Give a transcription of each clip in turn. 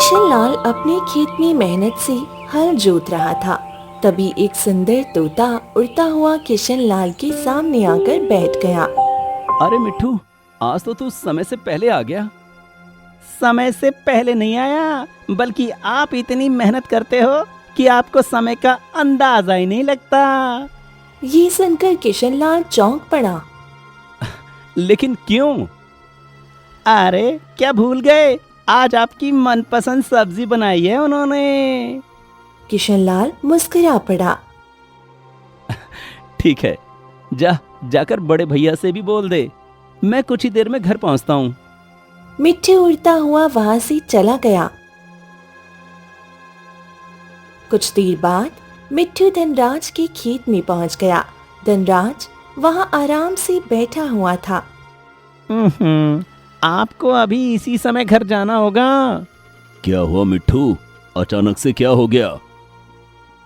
किशन लाल अपने खेत में मेहनत से हल जोत रहा था। तभी एक सुंदर तोता उड़ता हुआ किशन लाल के सामने आकर बैठ गया। अरे मिट्ठू, आज तो तू समय से पहले आ गया। समय से पहले नहीं आया, बल्कि आप इतनी मेहनत करते हो कि आपको समय का अंदाजा ही नहीं लगता। ये सुनकर किशन लाल चौंक पड़ा। लेकिन क्यों? अरे क्या भूल गए, आज आपकी मनपसंद सब्जी बनाई है उन्होंने। किशन लाल मुस्कुरा पड़ा। ठीक है, जाकर बड़े भैया से भी बोल दे, मैं कुछ ही देर में घर पहुंचता हूँ। मिट्ठू उड़ता हुआ वहां से चला गया। कुछ देर बाद मिट्ठू धनराज के खेत में पहुंच गया। धनराज वहां आराम से बैठा हुआ था। आपको अभी इसी समय घर जाना होगा। क्या हुआ मिट्ठू, अचानक से क्या हो गया?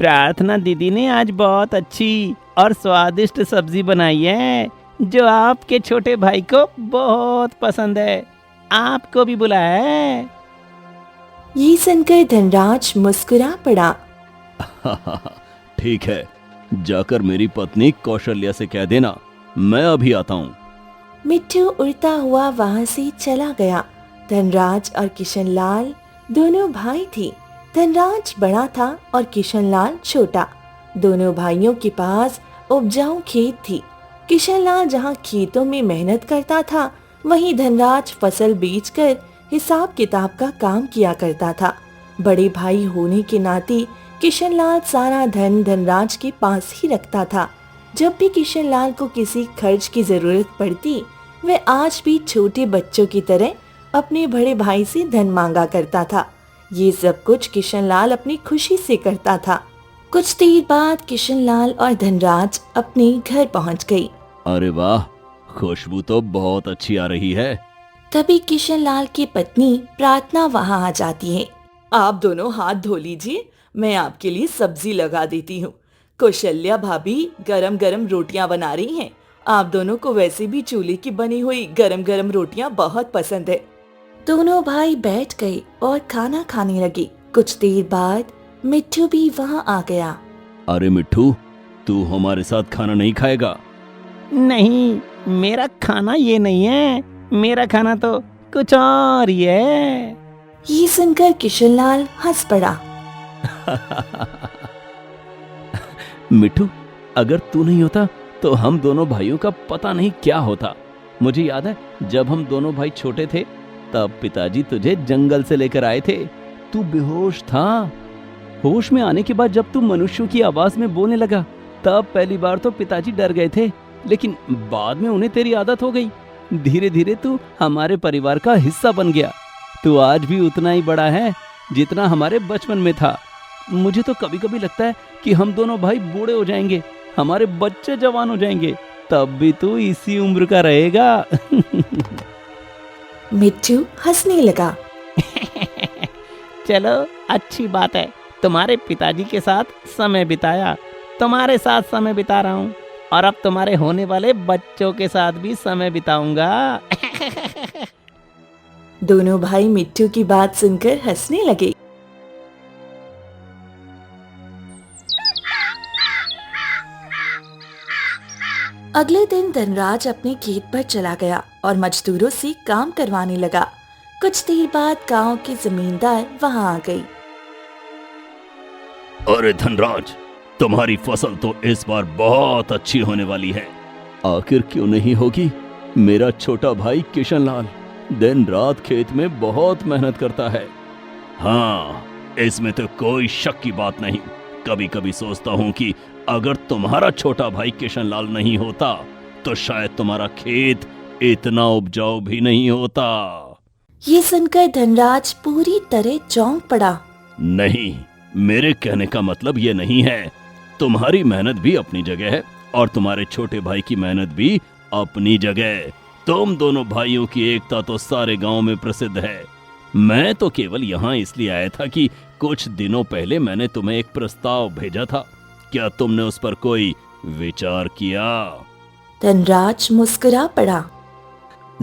प्रार्थना दीदी ने आज बहुत अच्छी और स्वादिष्ट सब्जी बनाई है, जो आपके छोटे भाई को बहुत पसंद है। आपको भी बुलाया है। ये सुनकर धनराज मुस्कुरा पड़ा। ठीक है, जाकर मेरी पत्नी कौशल्या से कह देना, मैं अभी आता हूँ। मिट्ठू उड़ता हुआ वहां से चला गया। धनराज और किशन लाल दोनों भाई थे। धनराज बड़ा था और किशन लाल छोटा। दोनों भाइयों के पास उपजाऊ खेत थी। किशन लाल जहाँ खेतों में मेहनत करता था, वहीं धनराज फसल बेचकर हिसाब किताब का काम किया करता था। बड़े भाई होने के नाते किशन लाल सारा धन धनराज के पास ही रखता था। जब भी किशन लाल को किसी खर्च की जरूरत पड़ती, वह आज भी छोटे बच्चों की तरह अपने बड़े भाई से धन मांगा करता था। ये सब कुछ किशन लाल अपनी खुशी से करता था। कुछ देर बाद किशन लाल और धनराज अपने घर पहुंच गई। अरे वाह, खुशबू तो बहुत अच्छी आ रही है। तभी किशन लाल की पत्नी प्रार्थना वहां आ जाती है। आप दोनों हाथ धो लीजिए, मैं आपके लिए सब्जी लगा देती हूँ। कौशल्या भाभी गरम गरम रोटियां बना रही हैं। आप दोनों को वैसे भी चूल्हे की बनी हुई गरम गरम रोटियां बहुत पसंद है। दोनों भाई बैठ गए और खाना खाने लगे। कुछ देर बाद मिट्ठू भी वहां आ गया। अरे मिट्ठू, तू हमारे साथ खाना नहीं खाएगा? नहीं, मेरा खाना ये नहीं है। मेरा खाना तो कुछ और ही है। ये सुनकर किशन लाल हंस पड़ा। मिट्ठू, अगर तू नहीं होता तो हम दोनों भाइयों का पता नहीं क्या होता। मुझे याद है, जब हम दोनों भाई छोटे थे, तब पिताजी तुझे जंगल से लेकर आए थे। तू बेहोश था। होश में आने के बाद जब तू मनुष्यों की आवाज में बोलने लगा, तब पहली बार तो पिताजी डर गए थे, लेकिन बाद में उन्हें तेरी आदत हो गई। धीरे धीरे तू हमारे परिवार का हिस्सा बन गया। तू आज भी उतना ही बड़ा है जितना हमारे बचपन में था। मुझे तो कभी कभी लगता है कि हम दोनों भाई बूढ़े हो जाएंगे, हमारे बच्चे जवान हो जाएंगे, तब भी तू इसी उम्र का रहेगा। मिट्ठू हंसने लगा। चलो, अच्छी बात है। तुम्हारे पिताजी के साथ समय बिताया, तुम्हारे साथ समय बिता रहा हूँ, और अब तुम्हारे होने वाले बच्चों के साथ भी समय बिताऊंगा। दोनों भाई मिट्ठू की बात सुनकर हंसने लगे। अगले दिन धनराज अपने खेत पर चला गया और मजदूरों से काम करवाने लगा। कुछ देर बाद गांव के जमींदार वहां आ गई। अरे धनराज, तुम्हारी फसल तो इस बार बहुत अच्छी होने वाली है। आखिर क्यों नहीं होगी? मेरा छोटा भाई किशन लाल दिन रात खेत में बहुत मेहनत करता है। हाँ, इसमें तो कोई शक की बात नहीं। कभी कभी सोचता हूँ कि अगर तुम्हारा छोटा भाई किशन लाल नहीं होता, तो शायद तुम्हारा खेत इतना उपजाऊ भी नहीं होता। ये सुनकर धनराज पूरी तरह चौंक पड़ा। नहीं, मेरे कहने का मतलब ये नहीं है। तुम्हारी मेहनत भी अपनी जगह है और तुम्हारे छोटे भाई की मेहनत भी अपनी जगह। तुम दोनों भाइयों की एकता तो सारे गांव में प्रसिद्ध है। मैं तो केवल यहाँ इसलिए आया था कि कुछ दिनों पहले मैंने तुम्हें एक प्रस्ताव भेजा था। क्या तुमने उस पर कोई विचार किया? धनराज मुस्कुरा पड़ा।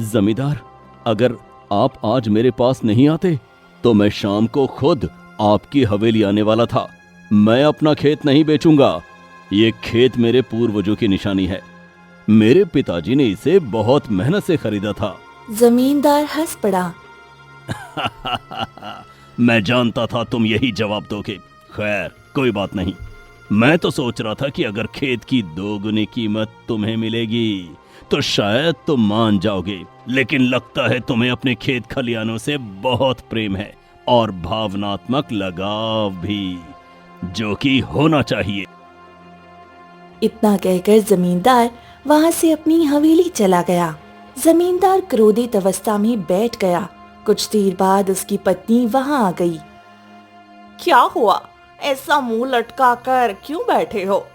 जमींदार, अगर आप आज मेरे पास नहीं आते तो मैं शाम को खुद आपकी हवेली आने वाला था। मैं अपना खेत नहीं बेचूंगा। ये खेत मेरे पूर्वजों की निशानी है। मेरे पिताजी ने इसे बहुत मेहनत से खरीदा था। जमींदार हंस पड़ा। मैं जानता था तुम यही जवाब दोगे। खैर कोई बात नहीं। मैं तो सोच रहा था कि अगर खेत की 2 गुनी कीमत तुम्हें मिलेगी तो शायद तुम मान जाओगे, लेकिन लगता है तुम्हें अपने खेत खलियानों से बहुत प्रेम है और भावनात्मक लगाव भी, जो कि होना चाहिए। इतना कहकर जमींदार वहां से अपनी हवेली चला गया। जमींदार क्रोधित अवस्था में बैठ गया। कुछ देर बाद उसकी पत्नी वहां आ गई। क्या हुआ? ऐसा मुंह लटका कर क्यों बैठे हो?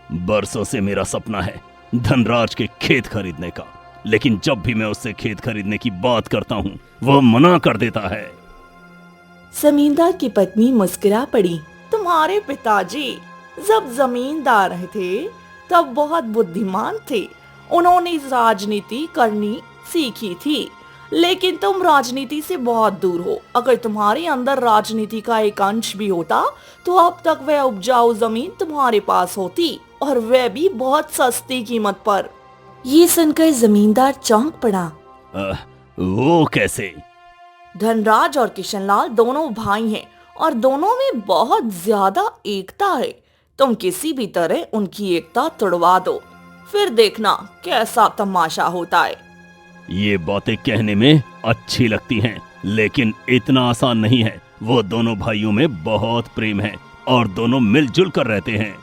बरसों से मेरा सपना है धनराज के खेत खरीदने का, लेकिन जब भी मैं उससे खेत खरीदने की बात करता हूँ वह मना कर देता है। जमींदार की पत्नी मुस्कुरा पड़ी। तुम्हारे पिताजी जब जमींदार थे तब बहुत बुद्धिमान थे। उन्होंने राजनीति करनी सीखी थी, लेकिन तुम राजनीति से बहुत दूर हो। अगर तुम्हारे अंदर राजनीति का एक अंश भी होता तो अब तक वह उपजाऊ जमीन तुम्हारे पास होती, और वह भी बहुत सस्ती कीमत पर। ये सुनकर जमींदार चौंक पड़ा। वो कैसे? धनराज और किशनलाल दोनों भाई हैं और दोनों में बहुत ज्यादा एकता है। तुम किसी भी तरह उनकी एकता तोड़वा दो, फिर देखना कैसा तमाशा होता है। ये बातें कहने में अच्छी लगती हैं, लेकिन इतना आसान नहीं है। वो दोनों भाइयों में बहुत प्रेम है और दोनों मिलजुल कर रहते हैं।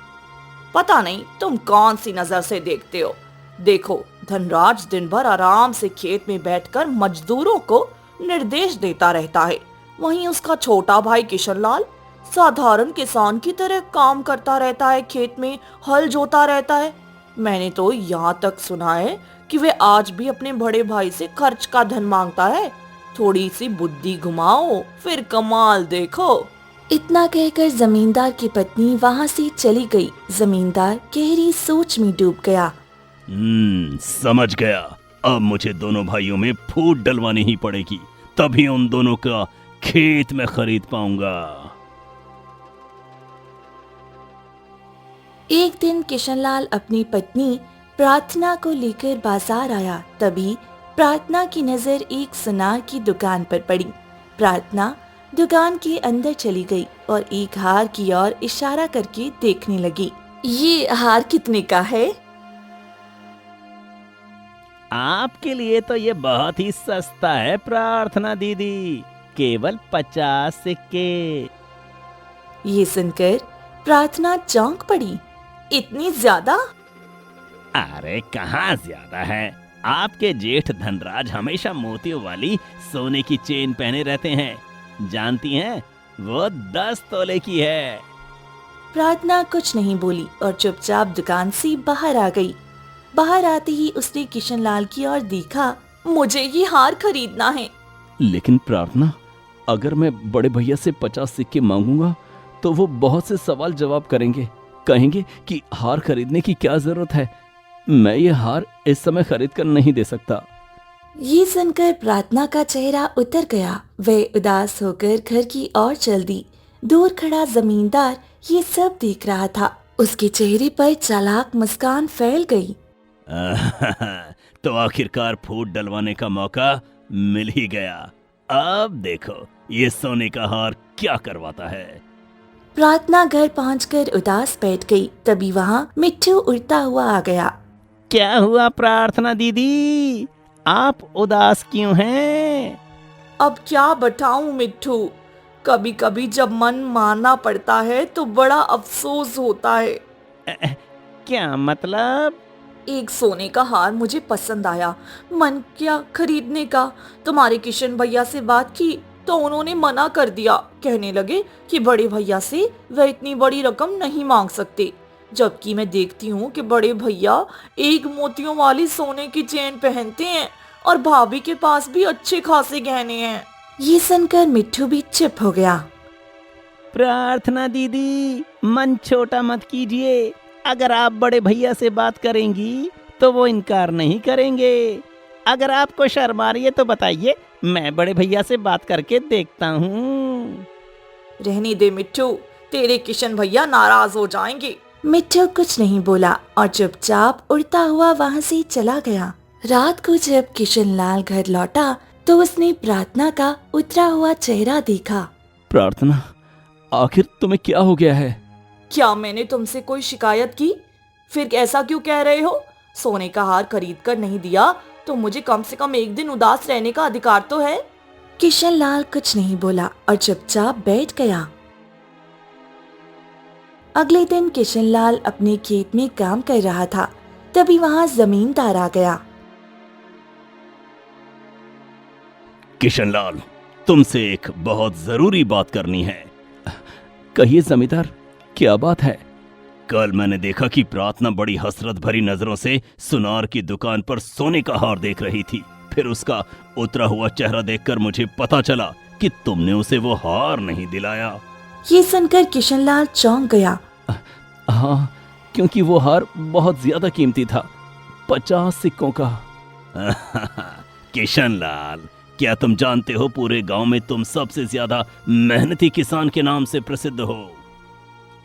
पता नहीं तुम कौन सी नजर से देखते हो। देखो, धनराज दिन भर आराम से खेत में बैठकर मजदूरों को निर्देश देता रहता है, वहीं उसका छोटा भाई किशनलाल साधारण किसान की तरह काम करता रहता है, खेत में हल जोता रहता है। मैंने तो यहाँ तक सुना है कि वे आज भी अपने बड़े भाई से खर्च का धन मांगता है। थोड़ी सी बुद्धि घुमाओ, फिर कमाल देखो। इतना कहकर जमींदार की पत्नी वहाँ से चली गई। जमींदार गहरी सोच में डूब गया। समझ गया। अब मुझे दोनों भाइयों में फूट डलवानी ही पड़ेगी, तभी उन दोनों का खेत में खरीद पाऊंगा। एक दिन किशनलाल अपनी पत्नी प्रार्थना को लेकर बाजार आया। तभी प्रार्थना की नजर एक सुनार की दुकान पर पड़ी। प्रार्थना दुकान के अंदर चली गई और एक हार की ओर इशारा करके देखने लगी। ये हार कितने का है? आपके लिए तो ये बहुत ही सस्ता है प्रार्थना दीदी, केवल 50 सिक्के। ये सुनकर प्रार्थना चौंक पड़ी। इतनी ज्यादा? अरे कहाँ ज्यादा है, आपके जेठ धनराज हमेशा मोतियों वाली सोने की चेन पहने रहते हैं। जानती हैं, वो 10 तोले की है। प्रार्थना कुछ नहीं बोली और चुपचाप दुकान से बाहर आ गई। बाहर आते ही उसने किशनलाल की ओर देखा। मुझे ये हार खरीदना है। लेकिन प्रार्थना, अगर मैं बड़े भैया से 50 सिक्के मांगूंगा तो वो बहुत से सवाल जवाब करेंगे। कहेंगे कि हार खरीदने की क्या जरूरत है। मैं ये हार इस समय खरीद कर नहीं दे सकता। ये सुनकर प्रार्थना का चेहरा उतर गया। वह उदास होकर घर की ओर चल दी। दूर खड़ा जमींदार ये सब देख रहा था। उसके चेहरे पर चालाक मुस्कान फैल गई। तो आखिरकार फूट डलवाने का मौका मिल ही गया। अब देखो ये सोने का हार क्या करवाता है। प्रार्थना घर पहुंचकर उदास बैठ गई। तभी वहाँ मिट्ठू उड़ता हुआ आ गया। क्या हुआ प्रार्थना दीदी, आप उदास क्यों हैं? अब क्या बताऊं मिट्ठू, कभी कभी जब मन मारना पड़ता है तो बड़ा अफसोस होता है। क्या मतलब? एक सोने का हार मुझे पसंद आया, मन किया खरीदने का। तुम्हारे किशन भैया से बात की तो उन्होंने मना कर दिया। कहने लगे कि बड़े भैया से वह इतनी बड़ी रकम नहीं मांग सकते। जबकि मैं देखती हूँ कि बड़े भैया एक मोतियों वाली सोने की चेन पहनते हैं और भाभी के पास भी अच्छे खासे गहने हैं। ये सुनकर मिट्ठू भी चुप हो गया। प्रार्थना दीदी, मन छोटा मत कीजिए। अगर आप बड़े भैया से बात करेंगी तो वो इनकार नहीं करेंगे। अगर आपको शर्म आ रही है तो बताइए, मैं बड़े भैया से बात करके देखता हूँ। रहने दे मिट्टू, तेरे किशन भैया नाराज हो जाएंगे। मिट्टू कुछ नहीं बोला और चुपचाप उड़ता हुआ वहाँ से चला गया। रात को जब किशनलाल घर लौटा तो उसने प्रार्थना का उतरा हुआ चेहरा देखा। प्रार्थना, आखिर तुम्हें क्या हो गया है? क्या मैंने तुमसे कोई शिकायत की? फिर ऐसा क्यों कह रहे हो? सोने का हार खरीद कर नहीं दिया तो मुझे कम से कम एक दिन उदास रहने का अधिकार तो है। किशनलाल कुछ नहीं बोला और चुपचाप बैठ गया। अगले दिन किशनलाल अपने खेत में काम कर रहा था, तभी वहाँ जमींदार आ गया। किशनलाल, तुमसे एक बहुत जरूरी बात करनी है। कहिए जमींदार, क्या बात है? कल मैंने देखा कि प्रार्थना बड़ी हसरत भरी नजरों से सुनार की दुकान पर सोने का हार देख रही थी। फिर उसका उतरा हुआ चेहरा देखकर मुझे पता चला कि तुमने उसे वो हार नहीं दिलाया। ये सुनकर किशनलाल चौंक गया। हाँ, क्योंकि वो हार बहुत ज्यादा कीमती था, 50 सिक्कों का। किशनलाल, क्या तुम जानते हो पूरे गांव में तुम सबसे ज्यादा मेहनती किसान के नाम से प्रसिद्ध हो।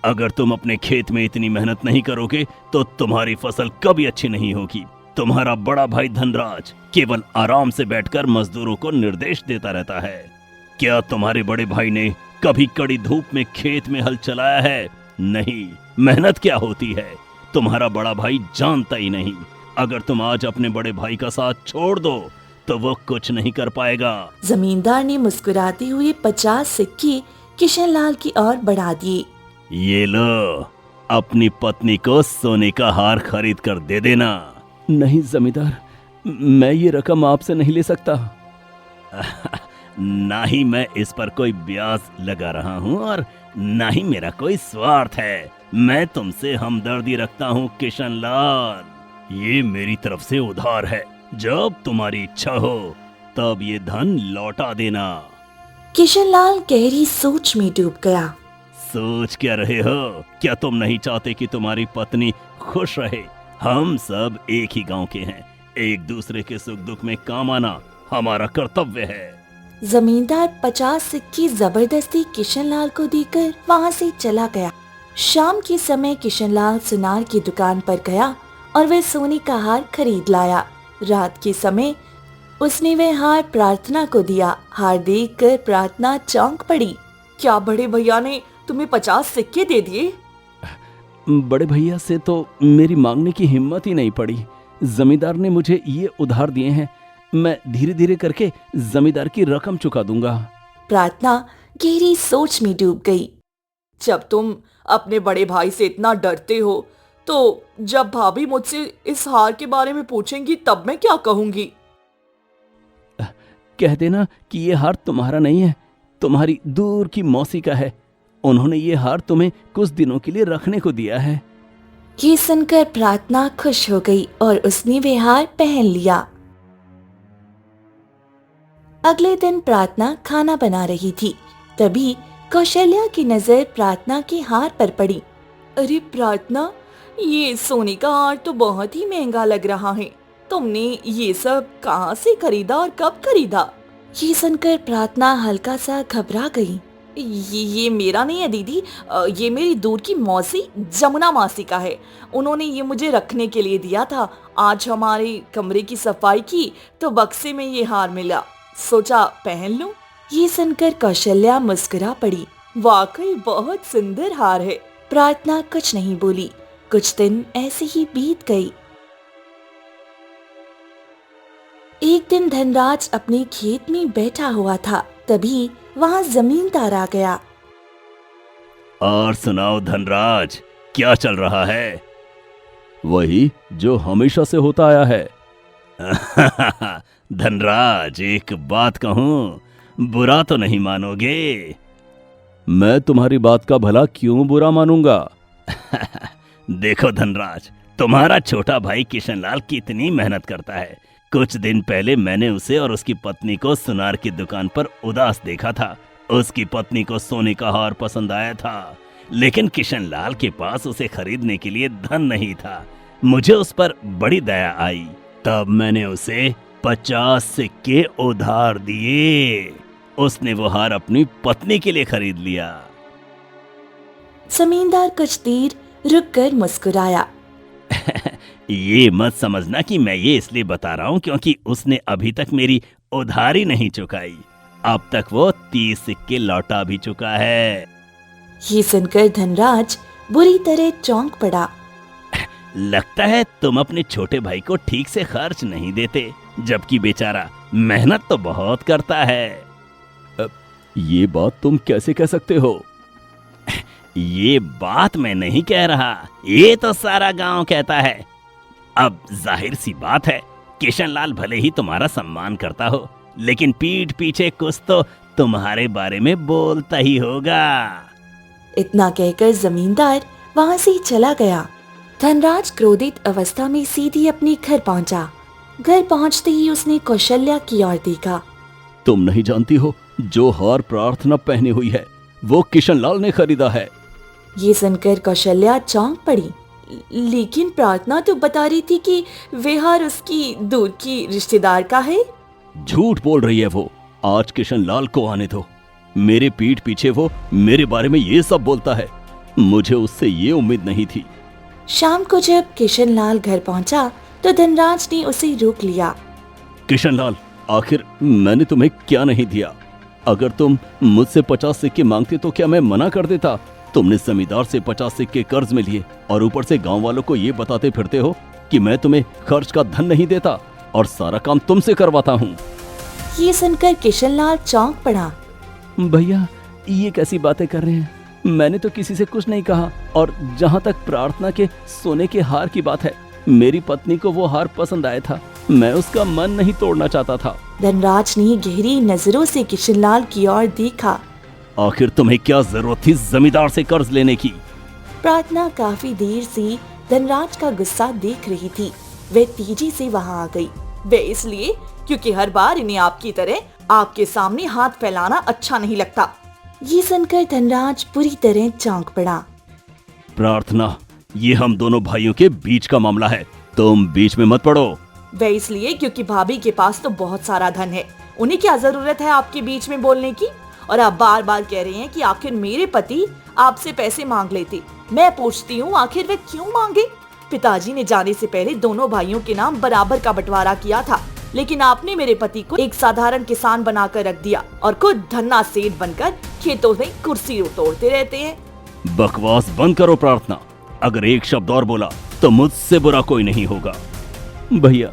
अगर तुम अपने खेत में इतनी मेहनत नहीं करोगे तो तुम्हारी फसल कभी अच्छी नहीं होगी। तुम्हारा बड़ा भाई धनराज केवल आराम से बैठकर मजदूरों को निर्देश देता रहता है। क्या तुम्हारे बड़े भाई ने कभी कड़ी धूप में खेत में हल चलाया है? नहीं। मेहनत क्या होती है तुम्हारा बड़ा भाई जानता ही नहीं। अगर तुम आज अपने बड़े भाई का साथ छोड़ दो तो वो कुछ नहीं कर पाएगा। जमींदार ने मुस्कुराते हुए 50 सिक्के किशनलाल की ओर बढ़ा दिए। ये लो, अपनी पत्नी को सोने का हार खरीद कर दे देना। नहीं जमींदार, मैं ये रकम आपसे नहीं ले सकता। ना ही मैं इस पर कोई ब्याज लगा रहा हूँ और ना ही मेरा कोई स्वार्थ है। मैं तुमसे हमदर्दी रखता हूँ किशनलाल। ये मेरी तरफ से उधार है। जब तुम्हारी इच्छा हो तब ये धन लौटा देना। किशनलाल गहरी सोच में डूब गया। सोच क्या रहे हो? क्या तुम नहीं चाहते कि तुम्हारी पत्नी खुश रहे? हम सब एक ही गांव के हैं। एक दूसरे के सुख दुख में काम आना हमारा कर्तव्य है। जमींदार 50 सिक्के जबरदस्ती किशनलाल को देकर वहाँ से चला गया। शाम के समय किशनलाल सुनार की दुकान पर गया और वह सोने का हार खरीद लाया। रात के समय उसने वह हार प्रार्थना को दिया। हार देखकर प्रार्थना चौंक पड़ी। क्या बड़े भैया ने तुम्हें 50 सिक्के दे दिए? बड़े भैया से तो मेरी मांगने की हिम्मत ही नहीं पड़ी। जमींदार ने मुझे ये उधार दिए हैं, मैं धीरे धीरे करके जमींदार की रकम चुका दूंगा। प्रार्थना गहरी सोच में डूब गई। जब तुम अपने बड़े भाई से इतना डरते हो तो जब भाभी मुझसे इस हार के बारे में पूछेंगी तब मैं क्या कहूंगी? कह देना कि ये हार तुम्हारा नहीं है, तुम्हारी दूर की मौसी का है। उन्होंने ये हार तुम्हें कुछ दिनों के लिए रखने को दिया है। ये सुनकर प्रार्थना खुश हो गई और उसने वह हार पहन लिया। अगले दिन प्रार्थना खाना बना रही थी, तभी कौशल्या की नजर प्रार्थना के हार पर पड़ी। अरे प्रार्थना, ये सोने का हार तो बहुत ही महंगा लग रहा है। तुमने ये सब कहाँ से खरीदा और कब खरीदा? ये सुनकर प्रार्थना हल्का सा घबरा गई। ये मेरा नहीं है दीदी, ये मेरी दूर की मौसी जमुना मासी का है। उन्होंने ये मुझे रखने के लिए दिया था। आज हमारे कमरे की सफाई की तो बक्से में ये हार मिला, सोचा पहन लूं। ये सुनकर कौशल्या मुस्कुरा पड़ी। वाकई बहुत सुंदर हार है। प्रार्थना कुछ नहीं बोली। कुछ दिन ऐसे ही बीत गई। एक दिन धनराज अपने खेत में बैठा हुआ था, तभी वहाँ जमींदार आ गया। और सुनाओ धनराज, क्या चल रहा है? वही जो हमेशा से होता आया है। धनराज, एक बात कहूं, बुरा तो नहीं मानोगे? मैं तुम्हारी बात का भला क्यों बुरा मानूंगा? देखो धनराज, तुम्हारा छोटा भाई किशनलाल कितनी मेहनत करता है। कुछ दिन पहले मैंने उसे और उसकी पत्नी को सुनार की दुकान पर उदास देखा था। उसकी पत्नी को सोने का हार पसंद आया था, लेकिन किशनलाल के पास उसे खरीदने के लिए धन नहीं था। मुझे उस पर बड़ी दया आई। तब मैंने उसे 50 सिक्के उधार दिए। उसने वो हार अपनी पत्नी के लिए खरीद लिया। जमींदार कुछ देर रुककर मुस्कुराया। ये मत समझना कि मैं ये इसलिए बता रहा हूँ क्योंकि उसने अभी तक मेरी उधारी नहीं चुकाई। अब तक वो 30 सिक्के लौटा भी चुका है। ये सुनकर धनराज बुरी तरह चौंक पड़ा। लगता है तुम अपने छोटे भाई को ठीक से खर्च नहीं देते, जबकि बेचारा मेहनत तो बहुत करता है। ये बात तुम कैसे कह सकते हो? ये बात मैं नहीं कह रहा, ये तो सारा गांव कहता है। अब जाहिर सी बात है, किशनलाल भले ही तुम्हारा सम्मान करता हो, लेकिन पीठ पीछे कुछ तो तुम्हारे बारे में बोलता ही होगा। इतना कहकर जमींदार वहां से चला गया। धनराज क्रोधित अवस्था में सीधे अपने घर पहुंचा। घर पहुंचते ही उसने कौशल्या की ओर देखा। तुम नहीं जानती हो, जो हार प्रार्थना पहनी हुई है वो किशनलाल ने खरीदा है। ये सुनकर कौशल्या चौंक पड़ी। लेकिन प्रार्थना तो बता रही थी कि वे हार उसकी दूर की रिश्तेदार का है। झूठ बोल रही है वो। आज किशनलाल को आने दो। मेरे पीठ पीछे वो मेरे बारे में ये सब बोलता है। मुझे उससे ये उम्मीद नहीं थी। शाम को जब किशनलाल घर पहुंचा तो धनराज ने उसे रोक लिया। किशनलाल, आखिर मैंने तुम्हें क्या नहीं दिया? अगर तुम मुझसे 50 सिक्के मांगते तो क्या मैं मना कर देता? तुमने जमींदार से 50 सिक्के कर्ज में लिए और ऊपर से गांव वालों को ये बताते फिरते हो कि मैं तुम्हें खर्च का धन नहीं देता और सारा काम तुमसे करवाता हूँ। ये सुनकर किशनलाल चौंक पड़ा। भैया, ये कैसी बातें कर रहे हैं? मैंने तो किसी से कुछ नहीं कहा। और जहाँ तक प्रार्थना के सोने के हार की बात है, मेरी पत्नी को वो हार पसंद आया था। मैं उसका मन नहीं तोड़ना चाहता था। धनराज ने गहरी नजरों से किशनलाल की ओर देखा। आखिर तुम्हें क्या जरूरत थी जमींदार से कर्ज लेने की? प्रार्थना काफी देर से धनराज का गुस्सा देख रही थी। वह तेजी से वहां आ गई। वे इसलिए क्योंकि हर बार इन्हें आपकी तरह आपके सामने हाथ फैलाना अच्छा नहीं लगता। ये सुनकर धनराज बुरी तरह चौंक पड़ा। प्रार्थना, ये हम दोनों भाइयों के बीच का मामला है, तुम बीच में मत पड़ो। वे इसलिए क्योंकि भाभी के पास तो बहुत सारा धन है, उन्हें क्या जरूरत है आपके बीच में बोलने की। और आप बार बार कह रहे हैं कि आखिर मेरे पति आपसे पैसे मांग लेते। मैं पूछती हूँ, आखिर वे क्यों मांगे? पिताजी ने जाने से पहले दोनों भाइयों के नाम बराबर का बंटवारा किया था, लेकिन आपने मेरे पति को एक साधारण किसान बनाकर रख दिया और खुद धन्ना सेठ बनकर खेतों में कुर्सी तोड़ते रहते हैं। बकवास बंद करो प्रार्थना। अगर एक शब्द और बोला तो मुझसे बुरा कोई नहीं होगा। भैया,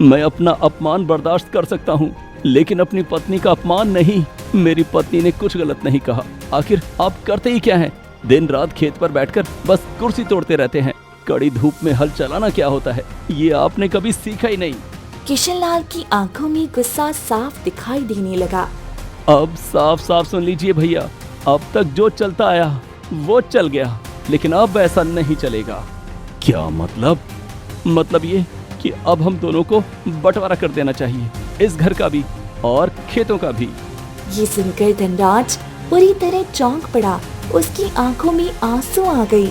मैं अपना अपमान बर्दाश्त कर सकता हूँ, लेकिन अपनी पत्नी का अपमान नहीं। मेरी पत्नी ने कुछ गलत नहीं कहा। आखिर आप करते ही क्या हैं? दिन रात खेत पर बैठकर बस कुर्सी तोड़ते रहते हैं। कड़ी धूप में हल चलाना क्या होता है, ये आपने कभी सीखा ही नहीं। किशनलाल की आंखों में गुस्सा साफ दिखाई देने लगा। अब साफ साफ सुन लीजिए भैया, अब तक जो चलता आया वो चल गया, लेकिन अब ऐसा नहीं चलेगा। क्या मतलब? मतलब ये कि अब हम दोनों को बंटवारा कर देना चाहिए, इस घर का भी और खेतों का भी। ये सुनकर धनराज पूरी तरह चौंक पड़ा। उसकी आंखों में आंसू आ गई।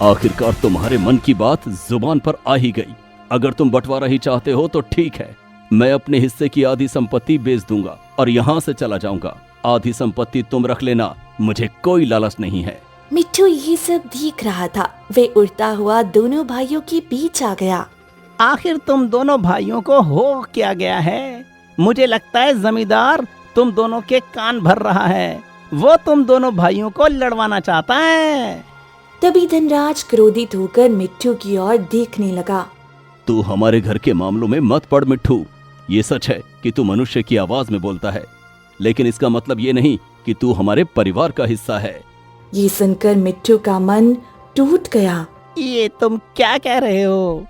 आखिरकार तुम्हारे मन की बात जुबान पर आ ही गई। अगर तुम बंटवारा ही चाहते हो तो ठीक है, मैं अपने हिस्से की आधी संपत्ति बेच दूंगा और यहाँ से चला जाऊंगा। आधी संपत्ति तुम रख लेना, मुझे कोई लालच नहीं है। मिट्टू ये सब देख रहा था। वे उड़ता हुआ दोनों भाइयों के बीच आ गया। आखिर तुम दोनों भाइयों को हो क्या गया है? मुझे लगता है जमींदार तुम दोनों के कान भर रहा है। वो तुम दोनों भाइयों को लड़वाना चाहता है। तभी धनराज क्रोधित होकर मिट्टू की ओर देखने लगा। तू हमारे घर के मामलों में मत पड़ मिट्टू। ये सच है कि तू मनुष्य की आवाज में बोलता है, लेकिन इसका मतलब ये नहीं कि तू हमारे परिवार का हिस्सा है। ये सुनकर मिट्टू का मन टूट गया। ये तुम क्या कह रहे हो?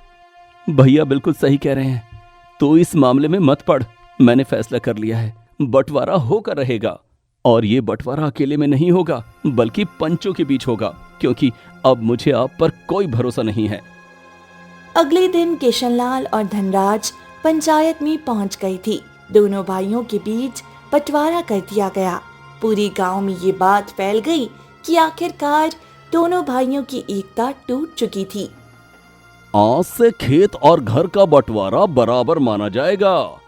भैया बिल्कुल सही कह रहे हैं। तो इस मामले में मत पड़। मैंने फैसला कर लिया है, बंटवारा होकर रहेगा। और ये बंटवारा अकेले में नहीं होगा, बल्कि पंचों के बीच होगा, क्योंकि अब मुझे आप पर कोई भरोसा नहीं है। अगले दिन किशनलाल और धनराज पंचायत में पहुंच गई थी। दोनों भाइयों के बीच बंटवारा कर दिया गया। पूरी गांव में ये बात फैल गई कि आखिरकार दोनों भाइयों की एकता टूट चुकी थी। आज से खेत और घर का बंटवारा बराबर माना जाएगा।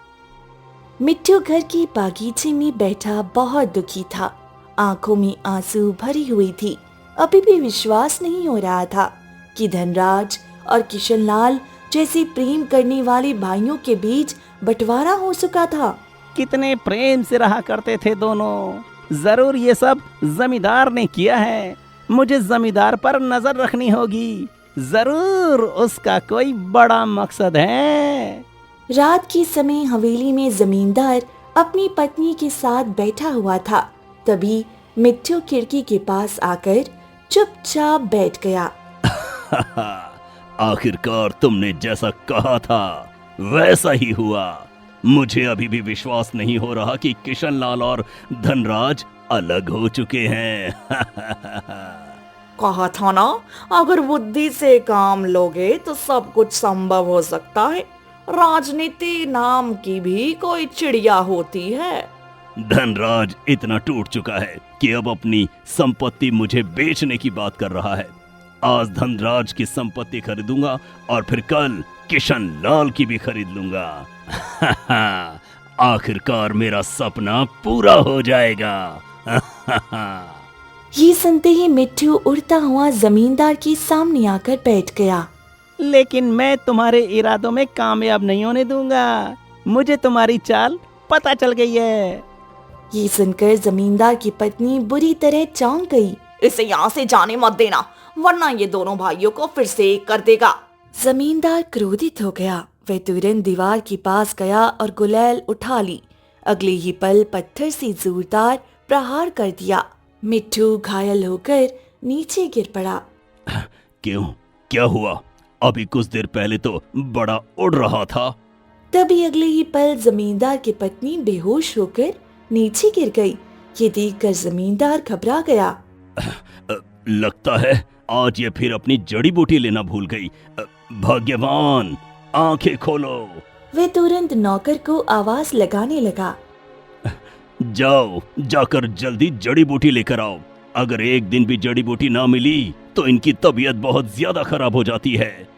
मिट्टू घर की बागीचे में बैठा बहुत दुखी था। आंखों में आंसू भरी हुई थी। अभी भी विश्वास नहीं हो रहा था कि धनराज और किशनलाल जैसे प्रेम करने वाले भाइयों के बीच बंटवारा हो चुका था। कितने प्रेम से रहा करते थे दोनों। जरूर ये सब जमींदार ने किया है। मुझे जमींदार पर नजर रखनी होगी। जरूर उसका कोई बड़ा मकसद है। रात के समय हवेली में जमींदार अपनी पत्नी के साथ बैठा हुआ था। तभी मिट्टू खिड़की के पास आकर चुपचाप बैठ गया। आखिरकार तुमने जैसा कहा था वैसा ही हुआ। मुझे अभी भी विश्वास नहीं हो रहा कि किशनलाल और धनराज अलग हो चुके हैं। कहा था ना, अगर बुद्धि से काम लोगे तो सब कुछ संभव हो सकता है। राजनीति नाम की भी कोई चिड़िया होती है। धनराज इतना टूट चुका है कि अब अपनी संपत्ति मुझे बेचने की बात कर रहा है। आज धनराज की संपत्ति खरीदूंगा और फिर कल किशनलाल की भी खरीद लूंगा। आखिरकार मेरा सपना पूरा हो जाएगा। ये सुनते ही मिट्टू उड़ता हुआ जमींदार के सामने आकर बैठ गया। लेकिन मैं तुम्हारे इरादों में कामयाब नहीं होने दूंगा। मुझे तुम्हारी चाल पता चल गई है। ये सुनकर जमींदार की पत्नी बुरी तरह चौंक गई। इसे यहाँ से जाने मत देना, वरना ये दोनों भाइयों को फिर से एक कर देगा। जमींदार क्रोधित हो गया। वह तुरंत दीवार के पास गया और गुलेल उठा ली। अगले ही पल पत्थर से जोरदार प्रहार कर दिया। मिट्टू घायल होकर नीचे गिर पड़ा। क्यों, क्या हुआ? अभी कुछ देर पहले तो बड़ा उड़ रहा था। तभी अगले ही पल जमींदार की पत्नी बेहोश होकर नीचे गिर गई। ये देखकर जमींदार घबरा गया। लगता है आज ये फिर अपनी जड़ी बूटी लेना भूल गई। भाग्यवान, आंखें खोलो। वह तुरंत नौकर को आवाज लगाने लगा। जाओ, जाकर जल्दी जड़ी बूटी लेकर आओ। अगर एक दिन भी जड़ी बूटी ना मिली तो इनकी तबीयत बहुत ज्यादा खराब हो जाती है।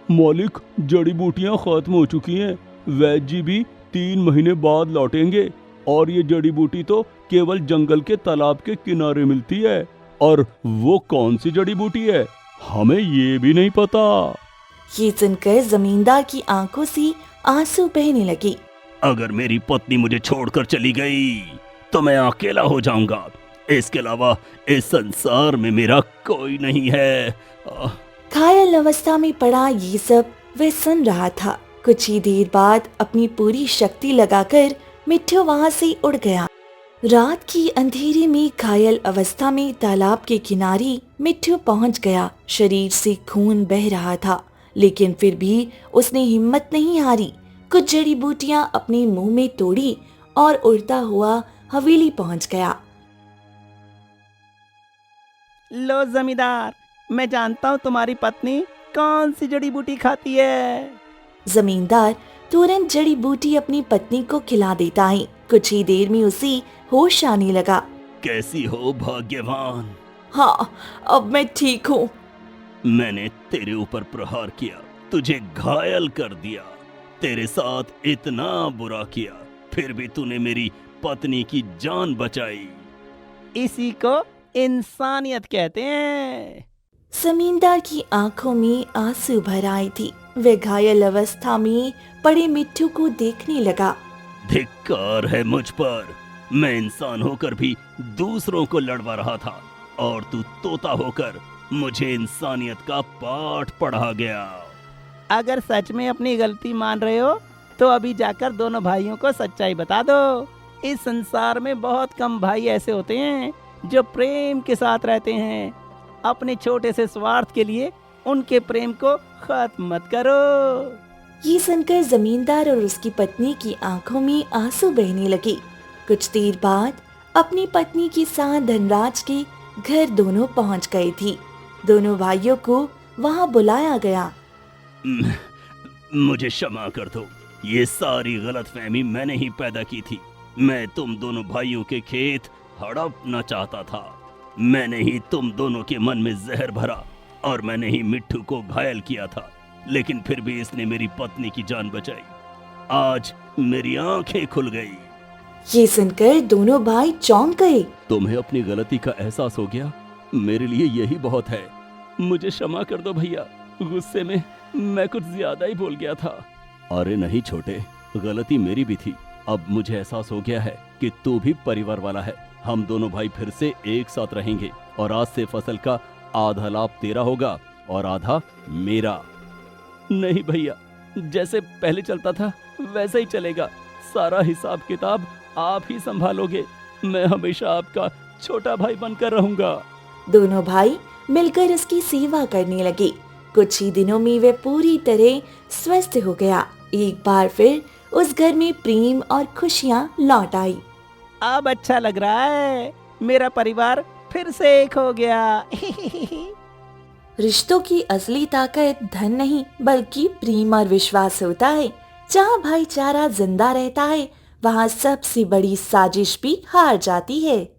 मालिक, जड़ी बूटियां खत्म हो चुकी हैं। वैद्य जी भी 3 महीने बाद लौटेंगे और ये जड़ी बूटी तो केवल जंगल के तालाब के किनारे मिलती है। और वो कौन सी जड़ी बूटी है हमें ये भी नहीं पता। ये सुनकर जमींदार की आंखों से आंसू बहने लगे। अगर मेरी पत्नी मुझे छोड़कर चली गई तो मैं अकेला हो जाऊंगा। इसके अलावा इस संसार में मेरा कोई नहीं है। घायल अवस्था में पड़ा ये सब वह सुन रहा था। कुछ ही देर बाद अपनी पूरी शक्ति लगाकर मिट्टू वहां से उड़ गया। रात की अंधेरे में घायल अवस्था में तालाब के किनारे मिट्टू पहुंच गया। शरीर से खून बह रहा था, लेकिन फिर भी उसने हिम्मत नहीं हारी। कुछ जड़ी बूटियां अपने मुंह में तोड़ी और उड़ता हुआ हवेली पहुंच गया। लो जमींदार, मैं जानता हूँ तुम्हारी पत्नी कौन सी जड़ी बूटी खाती है। जमींदार तुरंत जड़ी बूटी अपनी पत्नी को खिला देता है। कुछ ही देर में उसे होश आने लगा। कैसी हो भाग्यवान? हाँ, अब मैं ठीक हूँ। मैंने तेरे ऊपर प्रहार किया, तुझे घायल कर दिया, तेरे साथ इतना बुरा किया, फिर भी तूने मेरी पत्नी की जान बचाई। इसी को इंसानियत कहते हैं। जमींदार की आंखों में आंसू भर आई थी। वह घायल अवस्था में पड़े मिट्टू को देखने लगा। धिक्कार है मुझ पर। मैं इंसान होकर भी दूसरों को लड़वा रहा था और तू तोता होकर मुझे इंसानियत का पाठ पढ़ा गया। अगर सच में अपनी गलती मान रहे हो तो अभी जाकर दोनों भाइयों को सच्चाई बता दो। इस संसार में बहुत कम भाई ऐसे होते हैं जो प्रेम के साथ रहते हैं। अपने छोटे से स्वार्थ के लिए उनके प्रेम को खत्म मत करो। ये सुनकर जमींदार और उसकी पत्नी की आंखों में आंसू बहने लगे। कुछ देर बाद अपनी पत्नी के साथ धनराज के घर दोनों पहुंच गए थी। दोनों भाइयों को वहां बुलाया गया। मुझे क्षमा कर दो, ये सारी गलतफहमी मैंने ही पैदा की थी। मैं तुम दोनों भाइयों के खेत हड़पना चाहता था। मैंने ही तुम दोनों के मन में जहर भरा और मैंने ही मिट्टू को घायल किया था। लेकिन फिर भी इसने मेरी पत्नी की जान बचाई। आज मेरी आंखें खुल गई। ये सुनकर दोनों भाई चौंक गए। तुम्हें अपनी गलती का एहसास हो गया, मेरे लिए यही बहुत है। मुझे क्षमा कर दो भैया, गुस्से में मैं कुछ ज्यादा ही बोल गया था। अरे नहीं छोटे, गलती मेरी भी थी। अब मुझे एहसास हो गया है कि तू भी परिवार वाला है। हम दोनों भाई फिर से एक साथ रहेंगे और आज से फसल का आधा लाभ तेरा होगा और आधा मेरा। नहीं भैया, जैसे पहले चलता था वैसे ही चलेगा। सारा हिसाब किताब आप ही संभालोगे। मैं हमेशा आपका छोटा भाई बनकर रहूंगा। दोनों भाई मिलकर उसकी सेवा करने लगे। कुछ ही दिनों में वह पूरी तरह स्वस्थ हो गया। एक बार फिर उस घर में प्रेम और खुशियाँ लौट आई। अब अच्छा लग रहा है, मेरा परिवार फिर से एक हो गया। रिश्तों की असली ताकत धन नहीं बल्कि प्रेम और विश्वास होता है। जहाँ भाईचारा जिंदा रहता है वहाँ सबसे बड़ी साजिश भी हार जाती है।